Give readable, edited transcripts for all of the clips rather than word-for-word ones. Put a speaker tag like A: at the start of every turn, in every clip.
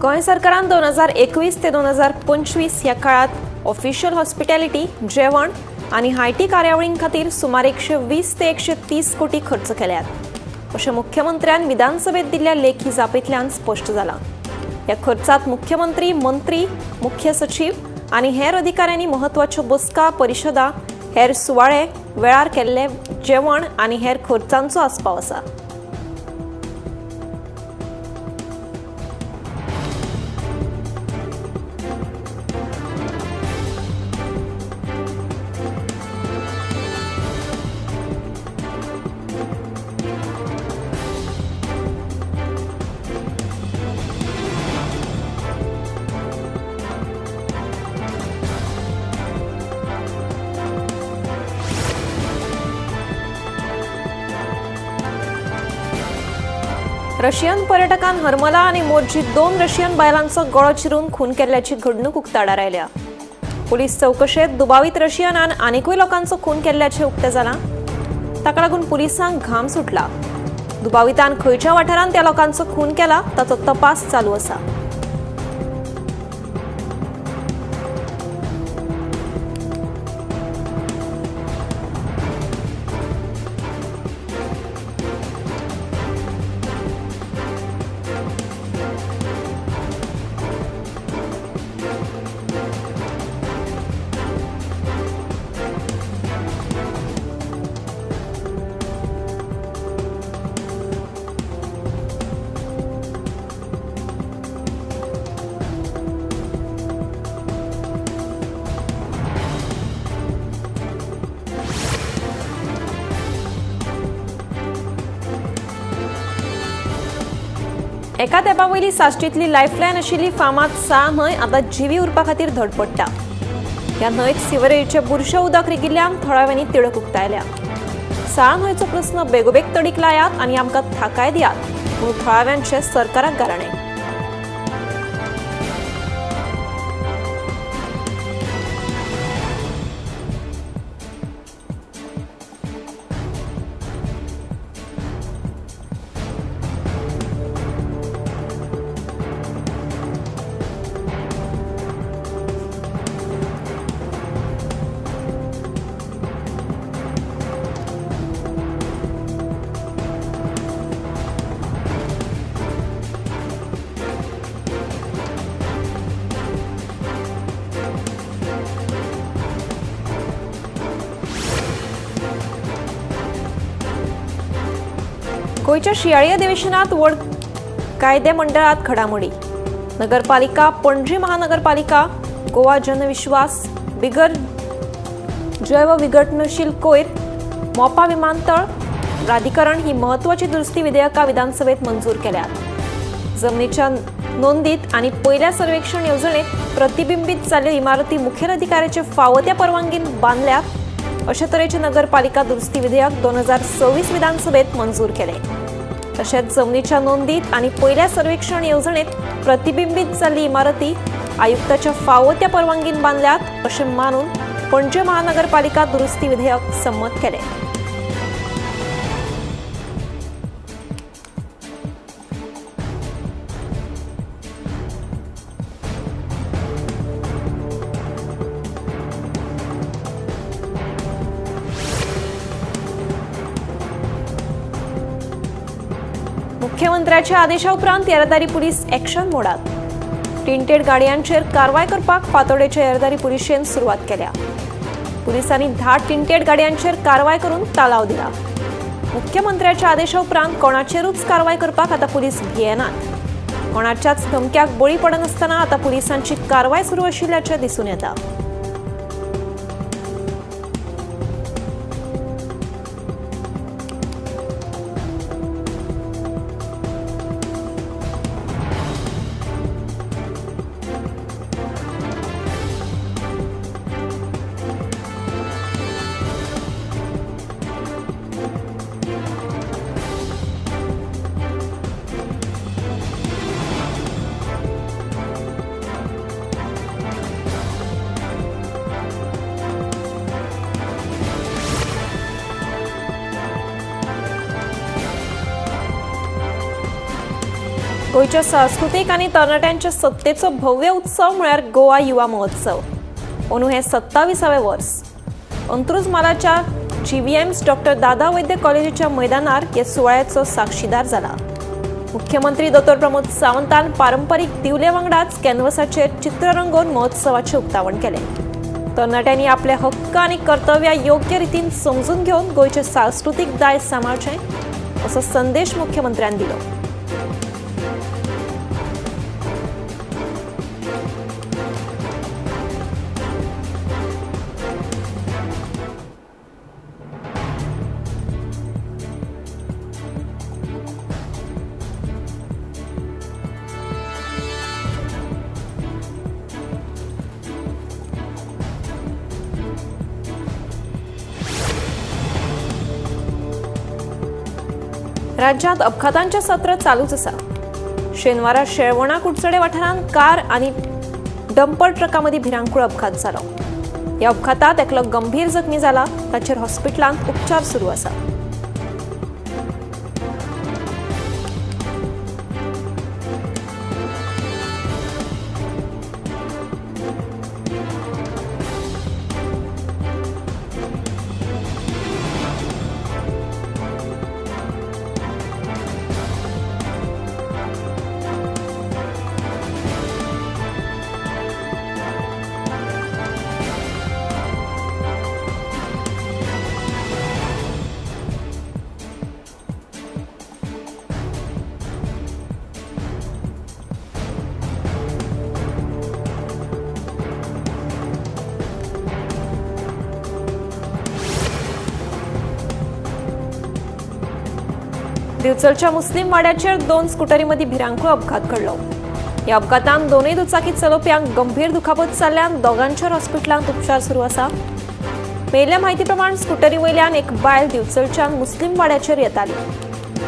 A: गोंय सरकारान 2021 ते 2025 ह्या काळात ऑफिशियल हॉस्पिटॅलिटी, जेवण आणि हायटी कार्यावळीं खातीर सुमार 120 ते 130 कोटी खर्च केल्यात अशें मुख्यमंत्र्यान विधानसभेत दिल्ल्या लेखी जापेंतल्यान स्पश्ट जालां। ह्या खर्चात मुख्यमंत्री, मंत्री, मुख्य सचिव आणि हेर अधिकाऱ्यांनी महत्वाच्यो बसका, परिशदा, हेर सुवाळे, वेळार केल्ले जेवण आणि हेर खर्चांचो आस्पाव आसा। रशियन पर्यटकान हरमला आणि मोर्जीत 2 रशियन बायलांचो गळो चिरून खून केल्ल्याची घडणूक उक्ताडार आयल्या। पुलीस चौकशेत दुबावीत रशियनान आनीकूय लोकांचो खून केल्ल्याचे उक्ते जालां। ताका लागून पुलिसांक घाम सुटला। दुबावितान खंयच्या वाठारांत त्या लोकांचो खून केला ताचो तपास चालू आसा। एका तेंपावयली साश्टीतली लायफलायन आशिल्ली फामाद साळ न्हंय आतां जिवी उरपा खातीर धडपडटा। ह्या न्हंयत सिवरेजचे बुरशे उदक रिगिल्ल्यान थळाव्यांनी तिडक उक्तायल्या। साळ न्हंयचो प्रस्न बेगोबेग तडीक लायात आनी आमकां थाकाय दियात म्हणून थळाव्यांचे सरकाराक गाराणें। गोंयच्या शियाळी अधिवेशनात व्हड कायदे मंडळात घडामोडी। नगरपालिका, पणजी महानगरपालिका, गोवा जनविश्वास, बिगर जैव विघटनशील कोयर, मोपा विमानतळ प्राधिकरण ही महत्वाची दुरुस्ती विधेयकां विधानसभेत मंजूर केल्यात। जमनीच्या नोंदीत आणि पहिल्या सर्वेक्षण येवजणेत प्रतिबिंबीत जाल्ल्यो इमारती मुखेल अधिकाऱ्याचे फावो त्या परवानगीन बांदल्यात अशे तरेचे नगरपालिका दुरुस्ती विधेयक 2026 विधानसभेत मंजूर केले। तशेंच जमनीच्या नोंदीत आणि पहिल्या सर्वेक्षण येवजणेत प्रतिबिंबीत जाल्ली इमारती आयुक्ताच्या फावो त्या परवानगीन बांदल्यात अशें मानून पणजी महानगरपालिका दुरुस्ती विधेयक संमत केले। मुख्यमंत्र्याच्या आदेशा उपरांत येरादारी पुलीस एक्शन मोडात। टिंटेड गाडयांचेर कारवाय करपाक फातोडेच्या येरादारी पुलिशेन सुरवात केल्या। पुलिसांनी 10 टिंटेड गाडयांचेर कारवाय करून तालाव दिला। मुख्यमंत्र्याच्या आदेशा उपरांत कोणाचेरूच कारवाय करपाक आतां पुलीस भियेनात। कोणाच्याच धमक्याक बळी पडनासतना आतां पुलिसांची कारवाय सुरू आशिल्ल्याचें दिसून येता। गोयच्या सांस्कृतिक आणि तरणाट्यांच्या सत्तेचो भव्य उत्सव म्हळ्यार गोवा युवा महोत्सव. अंदू हे 27वें वर्स. अंत्रुज मालाच्या GVM's डॉ. दादा वैद्य कॉलेजीच्या मैदानार हे सुवाळ्याचो साक्षीदार जाला. मुख्यमंत्री दो. प्रमोद सावंतान पारंपारीक दिवले वांगडाच कॅनव्हसाचेर चित्र रंगोवन महोत्सवाचे उक्तावण केले. तरणाट्यांनी आपले हक्क आणि कर्तव्या योग्य रितीन समजून घेवन गोयचे सांस्कृतिक दायज सांबाळचे असो संदेश मुख्यमंत्र्यांनी दिलो. राज्यात अपघातांचे सत्र चालूच आसा. शेनवारा शेळवणा कुडचडे वाठारांत कार आणि डंपर ट्रकामदी भिरांकूळ अपघात जालो. या अपघातात एकलो गंभीर जखमी जाला. ताचेर हॉस्पिटलांत उपचार सुरू आसा. दिवचलच्या मुस्लिम वाड्याचेर 2 स्कूटरीमदी भिरांकूळ अपघात घडलो. या अपघातांत दोनूय दुचाकी चलोवप्यांक गंभीर दुखापत जाल्ल्यान दोगांचेर हॉस्पिटलांत उपचार सुरू आसा. मेल्ल्या म्हायती प्रमाण स्कूटरी वयल्यान एक बायल दिवचलच्यान मुस्लिम वाड्याचेर येताली.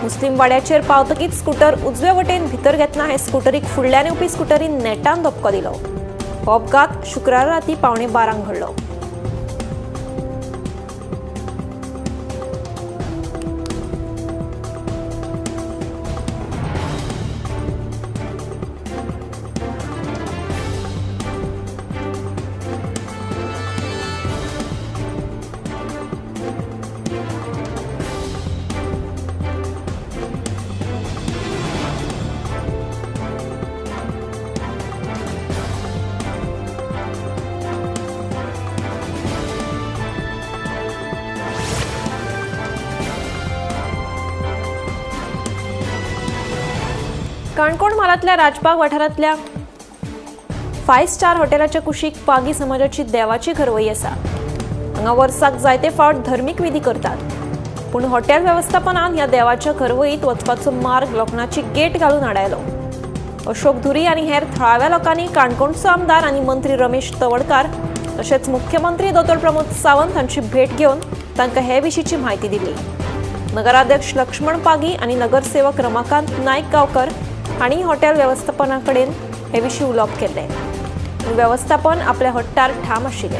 A: मुस्लिम वाड्याचेर पावतकीच स्कूटर उजवे वटेन भितर घेतना हे स्कूटरीक फुडल्यान येवपी स्कूटरीन नेटान धपको दिलो. हो अपघात शुक्रारा राती 12:15 घडलो. काणकोण म्हालांतल्या राजबाग वाठारांतल्या 5 स्टार हॉटेलाच्या कुशीक पागी समाजाची देवाची घरवई आसा. हांगा वर्साक जायते फावट धर्मीक विधी करतात. पूण हॉटेल वेवस्थापनान ह्या देवाच्या घरवईत वचपाचो मार्ग लोखणाची गेट घालून आडायलो. अशोक धुरी आनी हेर थळाव्या लोकांनी काणकोणचो आमदार आनी मंत्री रमेश तवडकार तशेंच मुख्यमंत्री दो. प्रमोद सावंत हांची भेट घेवन तांकां हे विशींची म्हायती दिली. नगराध्यक्ष लक्ष्मण पागी आनी नगरसेवक रमाकांत नायक गांवकर हांणी हॉटेल वेवस्थापना कडेन हे विशीं उलोवप केले. वेवस्थापन आपल्या हट्टार ठाम आशिल्ले.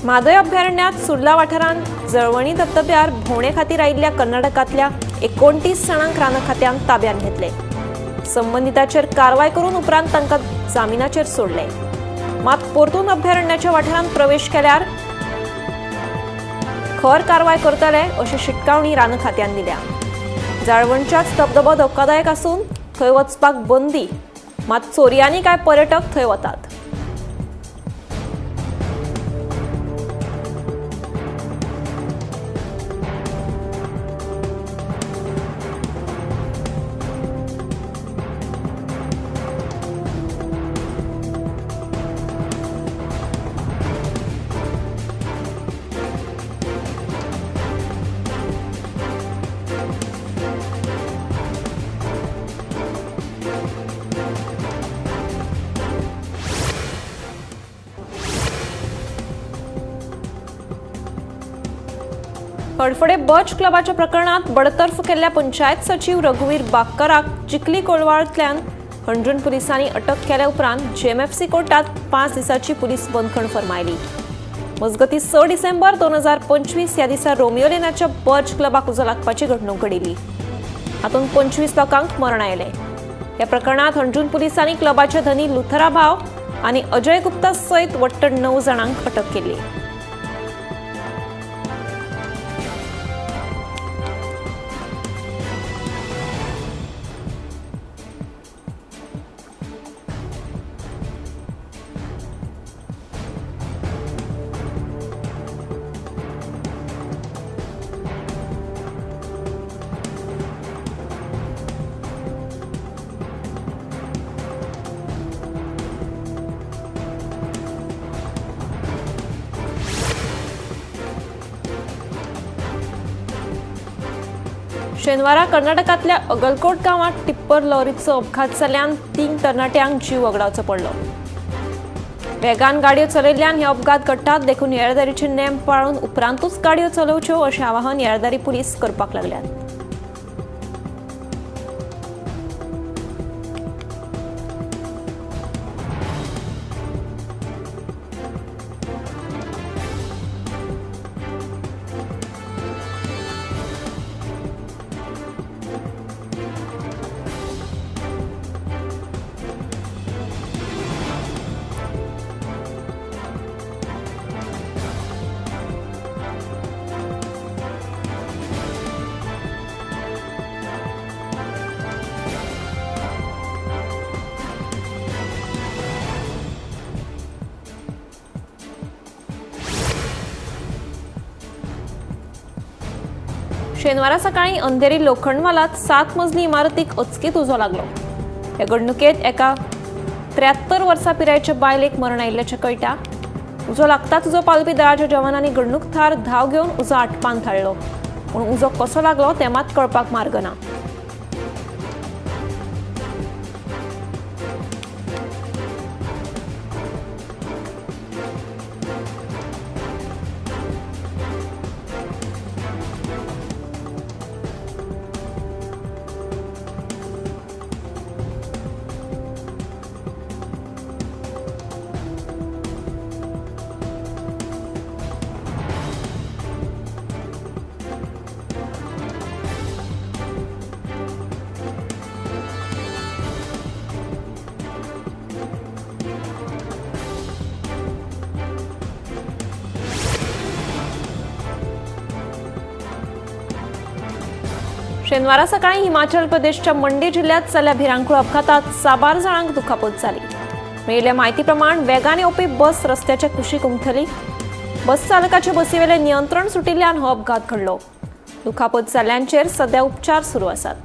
A: म्हादय अभयारण्यात सुर्ला वाठारांत जळवणी धबधब्यार भोंवडे खातीर आयिल्ल्या कर्नाटकांतल्या 29 जाणांक रानखात्यान ताब्यात घेतले. संबंधिताचेर कारवाय करून उपरांत तांकां जामिनाचेर सोडले. मात परतून अभयारण्याच्या वाठारांत प्रवेश केल्यार खर कारवाय करतले अशी शिटकावणी रानखात्यान दिल्या. जाळवणच्याच धबधबो धोकादायक आसून थंय वचपाक बंदी, मात चोरयांनी काय पर्यटक थंय वतात. कडफडे बच क्लबाच्या प्रकरणात बडतर्फ केल्ल्या पंचायत सचिव रघुवीर बाक्कराक चिखली कोलवाळ्यांतल्यान हंड्रुन पुलिसांनी अटक केल्या उपरांत जेएमएफसी कोर्टात 5 दिसांची पुलीस बंदखण फर्मायली. मजगतीं 6 डिसेंबर 2025 ह्या दिसा रोमियो लेनाच्या बच क्लबाक उजो लागपाची घडणूक घडिल्ली. हातूंत 25 लोकांक मरण आयलें. ह्या प्रकरणात हंड्रुन पुलिसांनी क्लबाचे धनी लुथरा भाव आनी अजय गुप्ता सयत वट्ट 9 जाणांक अटक केली. शेनवारा कर्नाटकांतल्या अगलकोट गांवांत टिप्पर लॉरीचो अपघात जाल्ल्यान 3 तरणाट्यांक जीव वगडावचो पडलो. वेगान गाडयो चलयल्ल्यान हे अपघात घडटात देखून येरादारीचे नेम पाळून उपरांतूच गाडयो चलोवच्यो अशें आवाहन येरादारी पुलीस करपाक लागल्यात. शेनवारा सकाळी अंधेरी लोखंडवालात 7 मजली इमारतीक अचकीत उजो लागलो. ह्या घडणुकेत एका 73 वर्सां पिरायेच्या बायलेक मरण आयिल्ल्याचें कळटा. उजो लागताच उजो पालपी दळाच्या जवानांनी घडणूक थळार धांव घेवन उजो आटपावन थाळ्ळो. पूण उजो कसो लागलो तें मात कळपाक मार्ग ना. शेनवारा सकाळी हिमाचल प्रदेशच्या मंडी जिल्ह्यात जाल्ल्या भिरांकूळ अपघातात 6 जाणांक दुखापत जाली. मेळिल्ल्या म्हायती प्रमाण वेगान येवपी बस रस्त्याच्या कुशीक उमथली. बस चालकाचे बसीवेले नियंत्रण सुटिल्ल्यान हो अपघात घडलो. दुखापत जाल्ल्यांचेर सध्या उपचार सुरू आसात.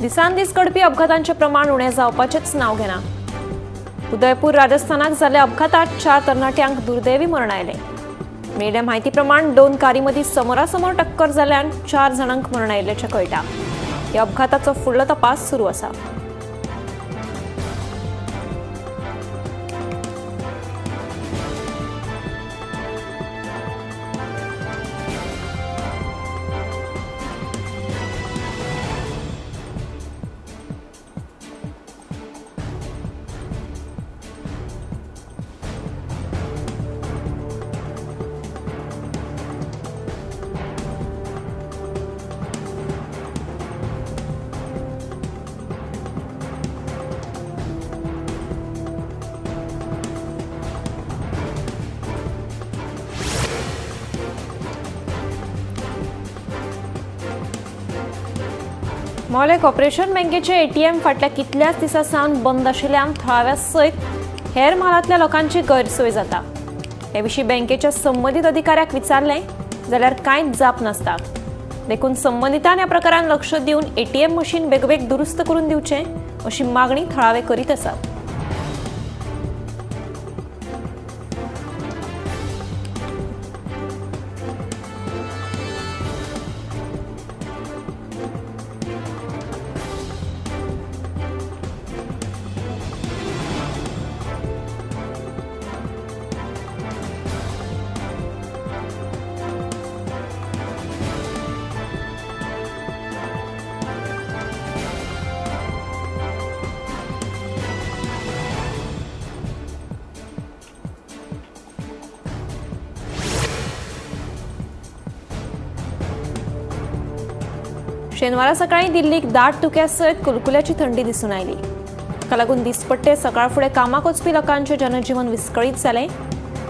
A: दिसान दीस घडपी अपघातांचे प्रमाण उणें जावपाचेच नांव घेना. उदयपूर राजस्थानाक जाल्ल्या अपघातात 4 तरणाट्यांक दुर्दैवी मरण आयलें. मेळिल्ल्या म्हायती प्रमाण 2 कारी मदीं समोरासमोर टक्कर जाल्ल्यान 4 जाणांक मरण आयिल्ल्याचें कळटा. ह्या अपघाताचो फुडलो तपास सुरू आसा. मोले कॉर्पोरेशन बँकेचे एटीएम फाटल्या कितल्याच दिसा सावन बंद आशिल्ल्यान थळाव्या सयत हेर म्हालांतल्या लोकांची गैरसोय जाता। हे विशीं बँकेच्या संबंधित अधिकाऱ्याक विचारले जाल्यार कांयच जाप नासता। देखून संबंधितान ह्या प्रकारान लक्ष दिवन एटीएम मशीन बेगबेग दुरुस्त करून दिवचे अशी मागणी थळावे करीत आसात। शेनवारा सकाळी दिल्लीक दाट धुक्यासयत कुलकुल्याची थंडी दिसून आयली। ताका लागून दिसपट्टे सकाळ फुडें कामाक वचपी लोकांचें जनजीवन विस्कळीत जालें।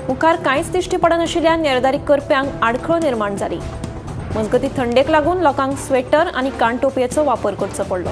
A: मुखार कांयच दिश्टी पडनाशिल्ल्यान येरादारी करप्यांक आडखळ निर्माण जाली। मजगतीं थंडेक लागून लोकांक स्वेटर आनी कानटोपयेचो वापर करचो पडलो।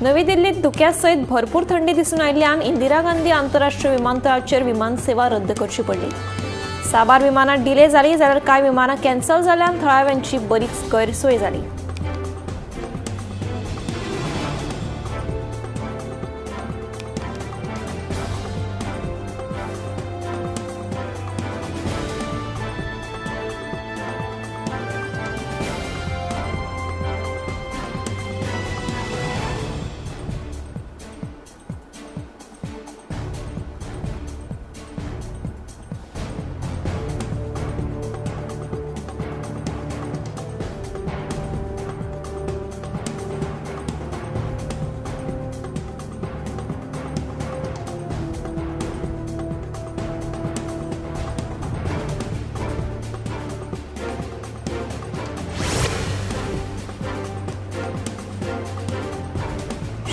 A: नवी दिल्लीत धुक्यासयत भरपूर थंडी दिसून आयिल्ल्यान इंदिरा गांधी आंतरराष्ट्रीय विमानतळाचेर विमान सेवा रद्द करची पडली। साबार विमानां डिले जाली जाल्यार कांय विमानां कॅन्सल जाल्ल्यान थळाव्यांची बरीच गैरसोय जाली।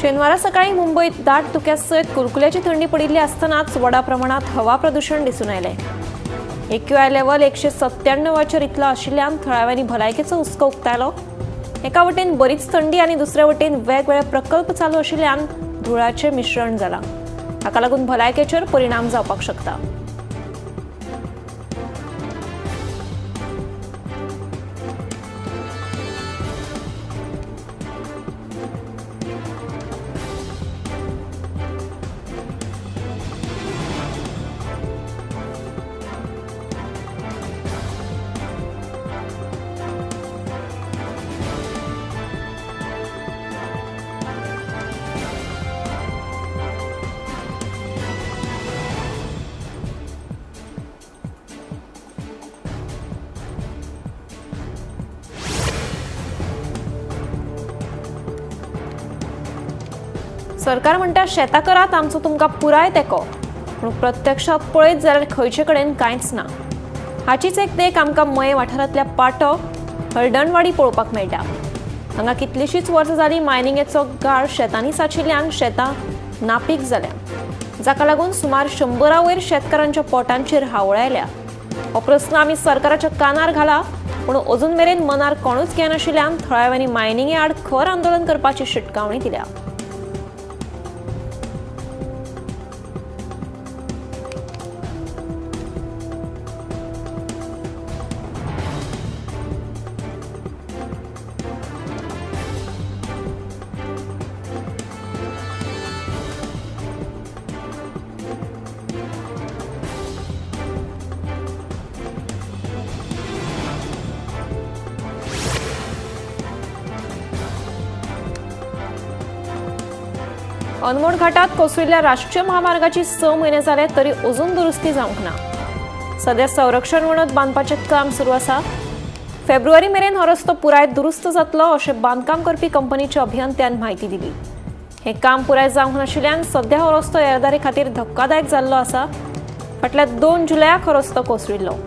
A: शेनवारा सकाळी मुंबईत दाट धुक्यासयत कुलकुल्याची थंडी पडिल्ली आसतनाच व्हडा प्रमाणात हवा प्रदूषण दिसून आयलें। AQI लेव्हल 197 इतलो आशिल्ल्यान थळाव्यांनी भलायकेचो हुस्को उक्तायलो। एका वटेन बरीच थंडी आनी दुसरे वटेन वेगवेगळे प्रकल्प चालू आशिल्ल्यान धुळाचें मिश्रण जालां। हाका लागून भलायकेचेर परिणाम जावपाक शकता। सरकार म्हणटा शेतां करात आमचो तुमकां पुराय तेंको, पूण प्रत्यक्षात पळयत जाल्यार खंयचे कडेन कांयच ना। हाचीच एक देख आमकां मये वाठारांतल्या पाटो हळडणवाडी पळोवपाक मेळटा। हांगा कितलींशींच वर्सां जालीं मायनिंगेचो गाळ शेतांनी साचिल्ल्यान शेतां नापीक जाल्या, जाका लागून सुमार 100 वयर शेतकारांच्या पोटांचेर हावळ आयल्या। हो प्रस्न आमी सरकाराच्या कानार घाला, पूण अजून मेरेन मनार कोणूच घेनाशिल्ल्यान थळाव्यांनी मायनिंगे आड खर आंदोलन करपाची शिटकावणी दिल्या। अनमोड घाटात कोसळिल्ल्या राष्ट्रीय महामार्गाची 6 म्हयने जाले तरी अजून दुरुस्ती जावंक ना। सध्या संरक्षण वणत बांदपाचें काम सुरू आसा। फेब्रुवारी मेरेन हो रस्तो पुराय दुरुस्त जातलो अशें बांदकाम करपी कंपनीच्या अभियंत्यान म्हायती दिली। हे काम पुराय जावंक नाशिल्ल्यान सध्या हो रस्तो येरादारी खातीर धक्कादायक जाल्लो आसा। फाटल्या 2 जुलयाक हो रस्तो कोसळिल्लो।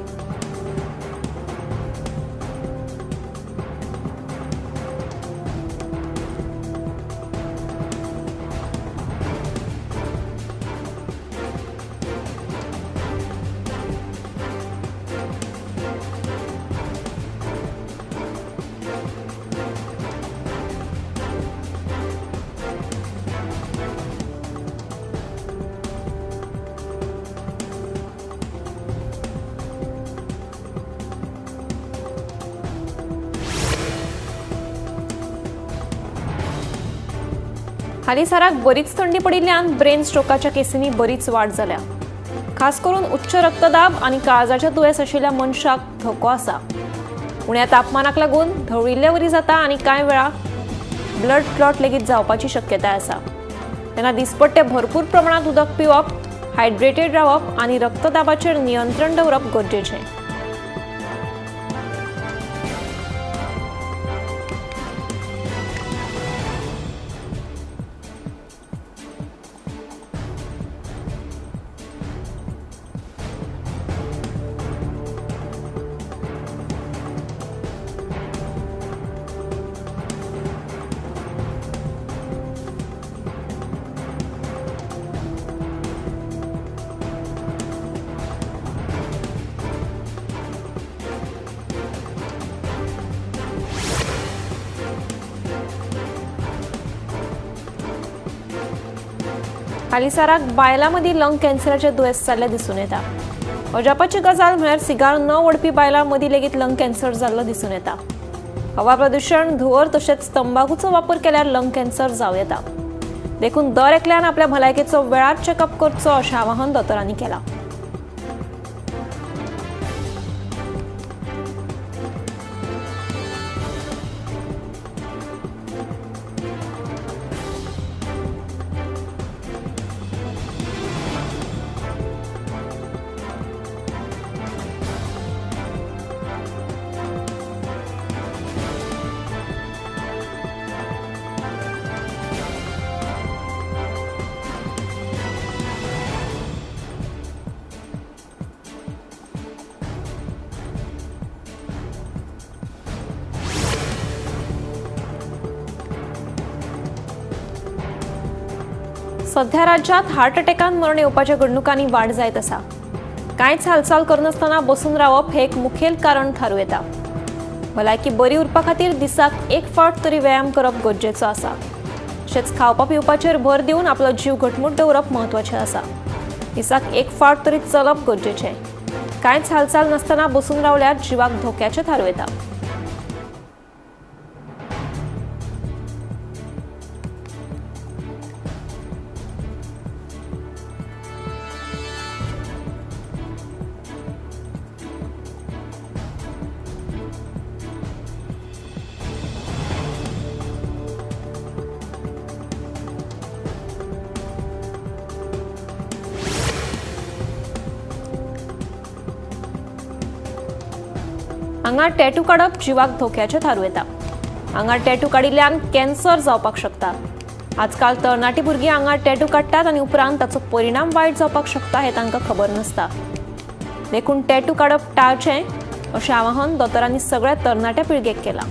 A: हालीसराक बरीच थंडी पडिल्ल्यान ब्रेन स्ट्रोकाच्या केसींनी बरीच वाड जाल्या। खास करून उच्च रक्तदाब आणि काळजाचे दुयेंस आशिल्ल्या मनशाक धोको आसा। उण्या तापमानाक लागून धवळिल्लेवरी जाता आणि कांय वेळा ब्लड क्लॉट लेगीत जावपाची शक्यताय आसा। तेन्ना दिसपट्टे भरपूर प्रमाणात उदक पिवप, हायड्रेटेड रावप आणि रक्तदाबाचेर नियंत्रण दवरप गरजेचें। हालीसराक बायलांमदी लंग कॅन्सराचे दुयेंस जाल्ले दिसून येता। अजापाची गजाल म्हळ्यार सिगार न ओडपी बायलांमदी लेगीत लंग कॅन्सर जाल्लो दिसून येता। हवा प्रदूषण, धुंवर तशेंच तंबाखूचो वापर केल्यार लंग कॅन्सर जावं येता। देखून दर एकल्यान आपल्या भलायकेचो वेळार चेकअप करचो अशें आवाहन दोतोरांनी केलां। सध्या राज्यात हार्ट अटॅकान मरण येवपाच्या घडणुकांनी वाड जायत आसा। कांयच हालचाल करनासतना बसून रावप हे एक मुखेल कारण थारूं येता। भलायकी बरी उरपा खातीर दिसाक 1 फावट तरी व्यायाम करप गरजेचो आसा। तशेंच खावपा पिवपाचेर भर दिवन आपलो जीव घटमूट दवरप म्हत्वाचें आसा। दिसाक 1 फावट तरी चलप गरजेचें। कांयच हालचाल नासतना बसून रावल्यार जिवाक धोक्याचें थारूं येता। आंगार टॅटू काडप जिवाक धोक्याचें थारूं येता। आंगार टॅटू काडिल्ल्यान कॅन्सर जावपाक शकता। आजकाल तरणाटी भुरगीं आंगार टॅटू काडटात आनी उपरांत ताचो परिणाम वायट जावपाक शकता हें तांकां खबर नासता। देखून टॅटू काडप टाळचें अशें आवाहन दोतोरांनी सगळ्या तरणाट्या पिळगेक केलां।